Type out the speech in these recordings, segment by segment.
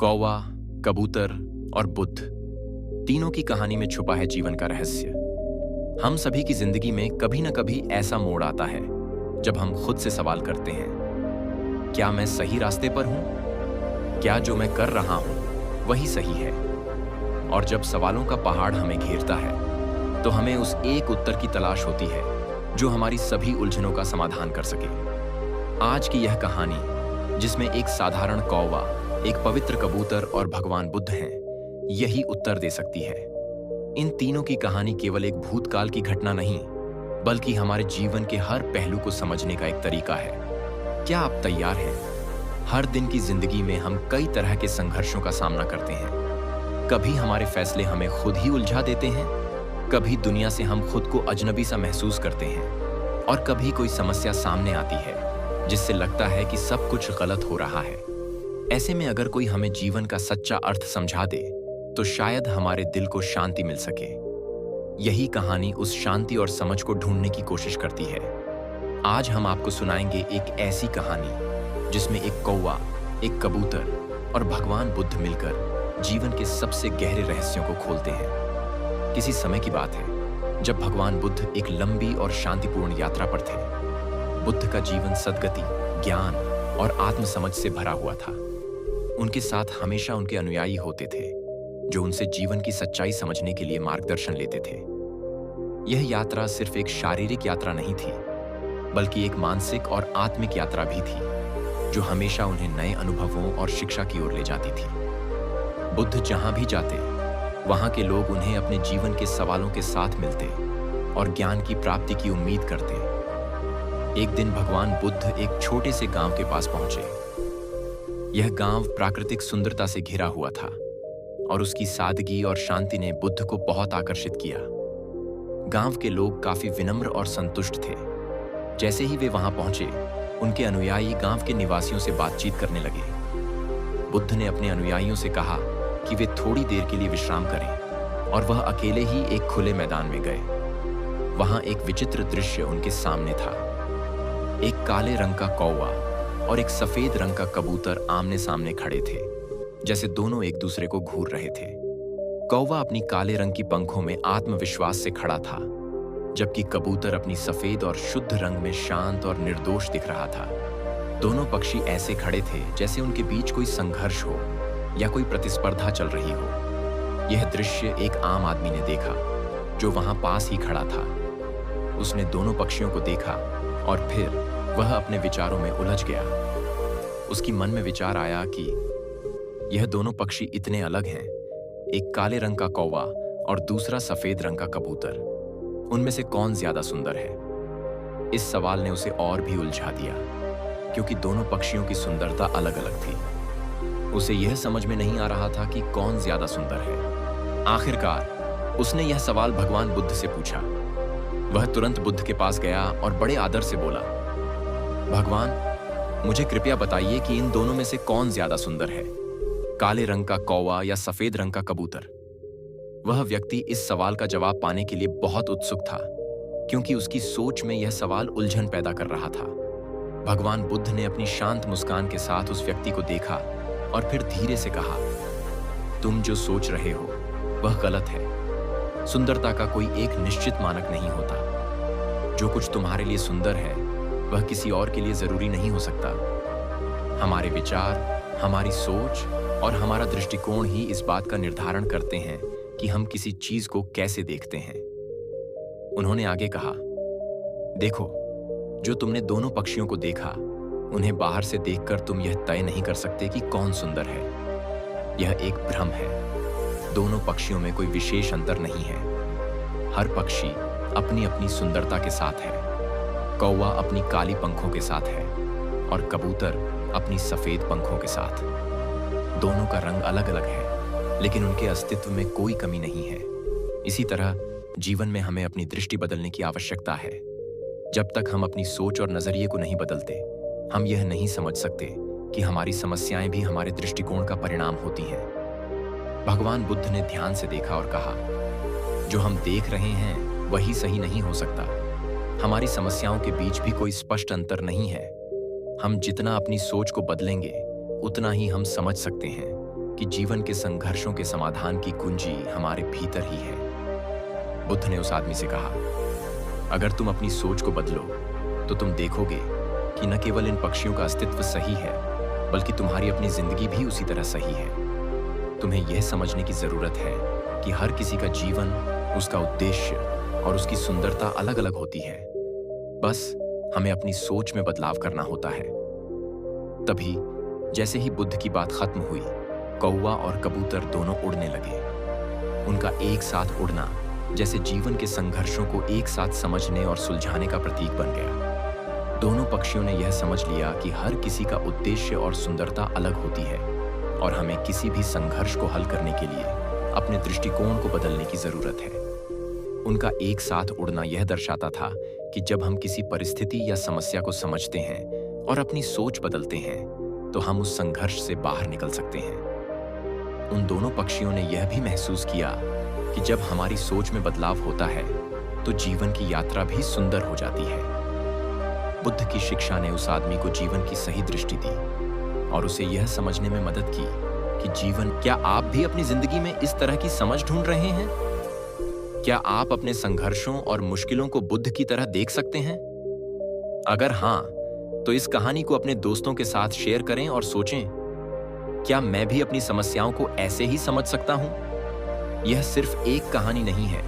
कौवा, कबूतर और बुद्ध, तीनों की कहानी में छुपा है जीवन का रहस्य। हम सभी की जिंदगी में कभी न कभी ऐसा मोड़ आता है जब हम खुद से सवाल करते हैं, क्या मैं सही रास्ते पर हूं? क्या जो मैं कर रहा हूं वही सही है? और जब सवालों का पहाड़ हमें घेरता है तो हमें उस एक उत्तर की तलाश होती है जो हमारी सभी उलझनों का समाधान कर सके। आज की यह कहानी, जिसमें एक साधारण कौवा, एक पवित्र कबूतर और भगवान बुद्ध हैं, यही उत्तर दे सकती है। इन तीनों की कहानी केवल एक भूतकाल की घटना नहीं, बल्कि हमारे जीवन के हर पहलू को समझने का एक तरीका है। क्या आप तैयार हैं? हर दिन की जिंदगी में हम कई तरह के संघर्षों का सामना करते हैं। कभी हमारे फैसले हमें खुद ही उलझा देते हैं, कभी दुनिया से हम खुद को अजनबी सा महसूस करते हैं, और कभी कोई समस्या सामने आती है जिससे लगता है कि सब कुछ गलत हो रहा है। ऐसे में अगर कोई हमें जीवन का सच्चा अर्थ समझा दे तो शायद हमारे दिल को शांति मिल सके। यही कहानी उस शांति और समझ को ढूंढने की कोशिश करती है। आज हम आपको सुनाएंगे एक ऐसी कहानी जिसमें एक कौवा, एक कबूतर और भगवान बुद्ध मिलकर जीवन के सबसे गहरे रहस्यों को खोलते हैं। किसी समय की बात है जब भगवान बुद्ध एक लंबी और शांतिपूर्ण यात्रा पर थे। बुद्ध का जीवन सद्गति, ज्ञान और आत्मसमझ से भरा हुआ था। उनके साथ हमेशा उनके अनुयायी होते थे जो उनसे जीवन की सच्चाई समझने के लिए मार्गदर्शन लेते थे। यह यात्रा सिर्फ एक शारीरिक यात्रा नहीं थी, बल्कि एक मानसिक और आत्मिक यात्रा भी थी जो हमेशा उन्हें नए अनुभवों और शिक्षा की ओर ले जाती थी। बुद्ध जहां भी जाते, वहां के लोग उन्हें अपने जीवन के सवालों के साथ मिलते और ज्ञान की प्राप्ति की उम्मीद करते। एक दिन भगवान बुद्ध एक छोटे से गांव के पास पहुंचे। यह गांव प्राकृतिक सुंदरता से घिरा हुआ था और उसकी सादगी और शांति ने बुद्ध को बहुत आकर्षित किया। गांव के लोग काफी विनम्र और संतुष्ट थे। जैसे ही वे वहां पहुंचे, उनके अनुयायी गांव के निवासियों से बातचीत करने लगे। बुद्ध ने अपने अनुयायियों से कहा कि वे थोड़ी देर के लिए विश्राम करें, और वह अकेले ही एक खुले मैदान में गए। वहां एक विचित्र दृश्य उनके सामने था। एक काले रंग का कौवा और एक सफेद रंग का कबूतर आमने सामने खड़े थे, जैसे दोनों एक दूसरे को घूर रहे थे। कौवा अपनी काले रंग की पंखों में आत्मविश्वास से खड़ा था, जबकि कबूतर अपनी सफेद और शुद्ध रंग में शांत और निर्दोष दिख रहा था। दोनों पक्षी ऐसे खड़े थे जैसे उनके बीच कोई संघर्ष हो या कोई प्रतिस्पर्धा चल रही हो। यह दृश्य एक आम आदमी ने देखा जो वहां पास ही खड़ा था। उसने दोनों पक्षियों को देखा और फिर वह अपने विचारों में उलझ गया। उसकी मन में विचार आया कि यह दोनों पक्षी इतने अलग हैं, एक काले रंग का कौवा और दूसरा सफेद रंग का कबूतर, उनमें से कौन ज्यादा सुंदर है? इस सवाल ने उसे और भी उलझा दिया, क्योंकि दोनों पक्षियों की सुंदरता अलग अलग थी। उसे यह समझ में नहीं आ रहा था कि कौन ज्यादा सुंदर है। आखिरकार उसने यह सवाल भगवान बुद्ध से पूछा। वह तुरंत बुद्ध के पास गया और बड़े आदर से बोला, भगवान, मुझे कृपया बताइए कि इन दोनों में से कौन ज्यादा सुंदर है, काले रंग का कौवा या सफेद रंग का कबूतर? वह व्यक्ति इस सवाल का जवाब पाने के लिए बहुत उत्सुक था, क्योंकि उसकी सोच में यह सवाल उलझन पैदा कर रहा था। भगवान बुद्ध ने अपनी शांत मुस्कान के साथ उस व्यक्ति को देखा और फिर धीरे से कहा, तुम जो सोच रहे हो वह गलत है। सुंदरता का कोई एक निश्चित मानक नहीं होता। जो कुछ तुम्हारे लिए सुंदर है वह किसी और के लिए जरूरी नहीं हो सकता। हमारे विचार, हमारी सोच और हमारा दृष्टिकोण ही इस बात का निर्धारण करते हैं कि हम किसी चीज को कैसे देखते हैं। उन्होंने आगे कहा, देखो, जो तुमने दोनों पक्षियों को देखा, उन्हें बाहर से देखकर तुम यह तय नहीं कर सकते कि कौन सुंदर है। यह एक भ्रम है। दोनों पक्षियों में कोई विशेष अंतर नहीं है। हर पक्षी अपनी अपनी सुंदरता के साथ है। कौवा अपनी काली पंखों के साथ है और कबूतर अपनी सफेद पंखों के साथ। दोनों का रंग अलग अलग है, लेकिन उनके अस्तित्व में कोई कमी नहीं है। इसी तरह जीवन में हमें अपनी दृष्टि बदलने की आवश्यकता है। जब तक हम अपनी सोच और नजरिए को नहीं बदलते, हम यह नहीं समझ सकते कि हमारी समस्याएं भी हमारे दृष्टिकोण का परिणाम होती हैं। भगवान बुद्ध ने ध्यान से देखा और कहा, जो हम देख रहे हैं वही सही नहीं हो सकता। हमारी समस्याओं के बीच भी कोई स्पष्ट अंतर नहीं है। हम जितना अपनी सोच को बदलेंगे, उतना ही हम समझ सकते हैं कि जीवन के संघर्षों के समाधान की कुंजी हमारे भीतर ही है। बुद्ध ने उस आदमी से कहा, अगर तुम अपनी सोच को बदलो तो तुम देखोगे कि न केवल इन पक्षियों का अस्तित्व सही है, बल्कि तुम्हारी अपनी जिंदगी भी उसी तरह सही है। तुम्हें यह समझने की जरूरत है कि हर किसी का जीवन, उसका उद्देश्य और उसकी सुंदरता अलग अलग होती है। बस हमें अपनी सोच में बदलाव करना होता है। तभी जैसे ही बुद्ध की बात खत्म हुई, कौवा और कबूतर दोनों उड़ने लगे। उनका एक साथ उड़ना जैसे जीवन के संघर्षों को एक साथ समझने और सुलझाने का प्रतीक बन गया। दोनों पक्षियों ने यह समझ लिया कि हर किसी का उद्देश्य और सुंदरता अलग होती है और हमें किसी भी संघर्ष को हल करने के लिए अपने दृष्टिकोण को बदलने की जरूरत है। उनका एक साथ उड़ना यह दर्शाता था कि जब हम किसी परिस्थिति या समस्या को समझते हैं और अपनी सोच बदलते हैं, तो हम उस संघर्ष से बाहर निकल सकते हैं। उन दोनों पक्षियों ने यह भी महसूस किया कि जब हमारी सोच में बदलाव होता है, तो जीवन की यात्रा भी सुंदर हो जाती है। बुद्ध की शिक्षा ने उस आदमी को जीवन की सही दृष्टि दी और उसे यह समझने में मदद की कि जीवन, क्या आप भी अपनी जिंदगी में इस तरह की समझ ढूंढ रहे हैं? क्या आप अपने संघर्षों और मुश्किलों को बुद्ध की तरह देख सकते हैं? अगर हाँ, तो इस कहानी को अपने दोस्तों के साथ शेयर करें और सोचें, क्या मैं भी अपनी समस्याओं को ऐसे ही समझ सकता हूं? यह सिर्फ एक कहानी नहीं है,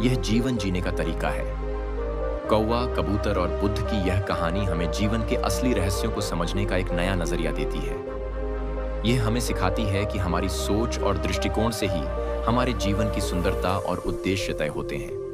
यह जीवन जीने का तरीका है। कौवा, कबूतर और बुद्ध की यह कहानी हमें जीवन के असली रहस्यों को समझने का एक नया नजरिया देती है। यह हमें सिखाती है कि हमारी सोच और दृष्टिकोण से ही हमारे जीवन की सुंदरता और उद्देश्य तय होते हैं।